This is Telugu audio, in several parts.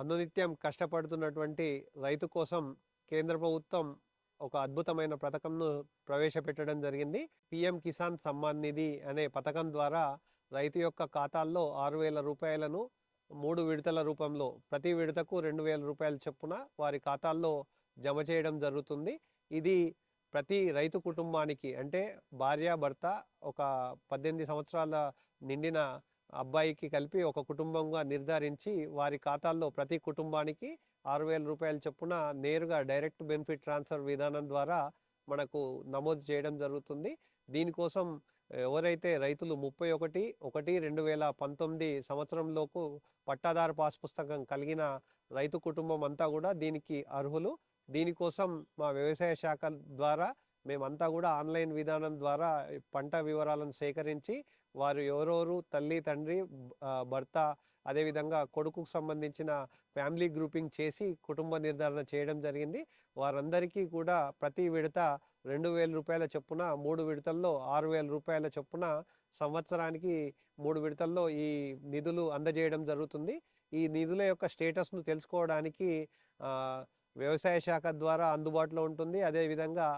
అనునిత్యం కష్టపడుతున్నటువంటి రైతు కోసం కేంద్ర ప్రభుత్వం ఒక అద్భుతమైన పథకంను ప్రవేశపెట్టడం జరిగింది. పీఎం కిసాన్ సమ్మాన్ నిధి అనే పథకం ద్వారా రైతు యొక్క ఖాతాల్లో 6,000 రూపాయలను 3 విడతల రూపంలో ప్రతి విడతకు 2,000 రూపాయల చొప్పున వారి ఖాతాల్లో జమ చేయడం జరుగుతుంది. ఇది ప్రతి రైతు కుటుంబానికి అంటే భార్య, భర్త, ఒక 18 సంవత్సరాల నిండిన అబ్బాయికి కలిపి ఒక కుటుంబంగా నిర్ధారించి వారి ఖాతాల్లో ప్రతి కుటుంబానికి 6,000 రూపాయల చొప్పున నేరుగా డైరెక్ట్ బెనిఫిట్ ట్రాన్స్ఫర్ విధానం ద్వారా మనకు నమోదు చేయడం జరుగుతుంది. దీనికోసం ఎవరైతే రైతులు 31/1/2019 సంవత్సరంలోపు పట్టాదారు పాస్ పుస్తకం కలిగిన రైతు కుటుంబం అంతా కూడా దీనికి అర్హులు. దీనికోసం మా వ్యవసాయ శాఖ ద్వారా మేమంతా కూడా ఆన్లైన్ విధానం ద్వారా పంట వివరాలను సేకరించి వారు ఎవరెవరు తల్లి, తండ్రి, భర్త, అదేవిధంగా కొడుకుకు సంబంధించిన ఫ్యామిలీ గ్రూపింగ్ చేసి కుటుంబ నిర్ధారణ చేయడం జరిగింది. వారందరికీ కూడా ప్రతి విడత 2,000 రూపాయల చొప్పున 3 విడతల్లో 6,000 రూపాయల చొప్పున సంవత్సరానికి 3 విడతల్లో ఈ నిధులు అందజేయడం జరుగుతుంది. ఈ నిధుల యొక్క స్టేటస్ను తెలుసుకోవడానికి వ్యవసాయ శాఖ ద్వారా అందుబాటులో ఉంటుంది. అదేవిధంగా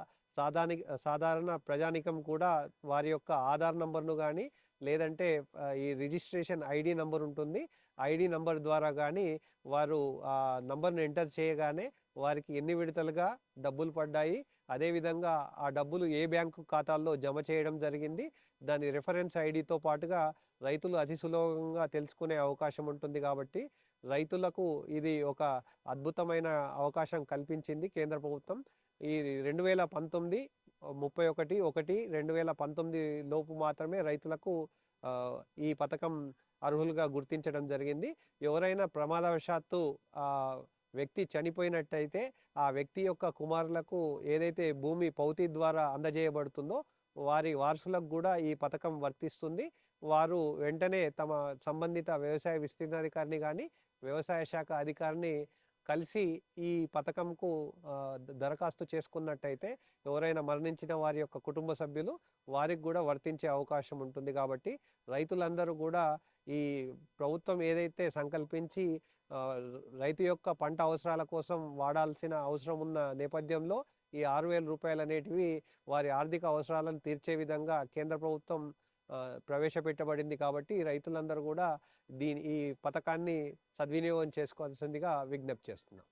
సాధారణ ప్రజానికం కూడా వారి యొక్క ఆధార్ నంబర్ను కానీ లేదంటే ఈ రిజిస్ట్రేషన్ ఐడి నంబర్ ఉంటుంది. ఐడి నంబర్ ద్వారా కానీ వారు ఆ నంబర్ను ఎంటర్ చేయగానే వారికి ఎన్ని విడతలుగా డబ్బులు పడ్డాయి, అదేవిధంగా ఆ డబ్బులు ఏ బ్యాంకు ఖాతాల్లో జమ చేయడం జరిగింది, దాని రెఫరెన్స్ ఐడితో పాటుగా రైతులు అతి సులభంగా తెలుసుకునే అవకాశం ఉంటుంది. కాబట్టి రైతులకు ఇది ఒక అద్భుతమైన అవకాశం కల్పించింది కేంద్ర ప్రభుత్వం. ఈ 2019 31/1/2019 లోపు మాత్రమే రైతులకు ఈ పథకం అర్హులుగా గుర్తించడం జరిగింది. ఎవరైనా ప్రమాదవశాత్తు వ్యక్తి చనిపోయినట్టయితే ఆ వ్యక్తి యొక్క కుమారులకు ఏదైతే భూమి పౌతి ద్వారా అందజేయబడుతుందో వారి వారసులకు కూడా ఈ పథకం వర్తిస్తుంది. వారు వెంటనే తమ సంబంధిత వ్యవసాయ విస్తీర్ణాధికారిని కానీ వ్యవసాయ శాఖ అధికారిని కలిసి ఈ పథకంకు దరఖాస్తు చేసుకున్నట్టయితే ఎవరైనా మరణించిన వారి యొక్క కుటుంబ సభ్యులు వారికి కూడా వర్తించే అవకాశం ఉంటుంది. కాబట్టి రైతులందరూ కూడా ఈ ప్రభుత్వం ఏదైతే సంకల్పించి రైతు యొక్క పంట అవసరాల కోసం వాడాల్సిన అవసరం ఉన్న నేపథ్యంలో ఈ 6,000 రూపాయలు అనేటివి వారి ఆర్థిక అవసరాలను తీర్చే విధంగా కేంద్ర ప్రభుత్వం ప్రవేశపెట్టబడింది. కాబట్టి రైతులందరూ కూడా ఈ పథకాన్ని సద్వినియోగం చేసుకోవాల్సిందిగా విజ్ఞప్తి చేస్తున్నాం.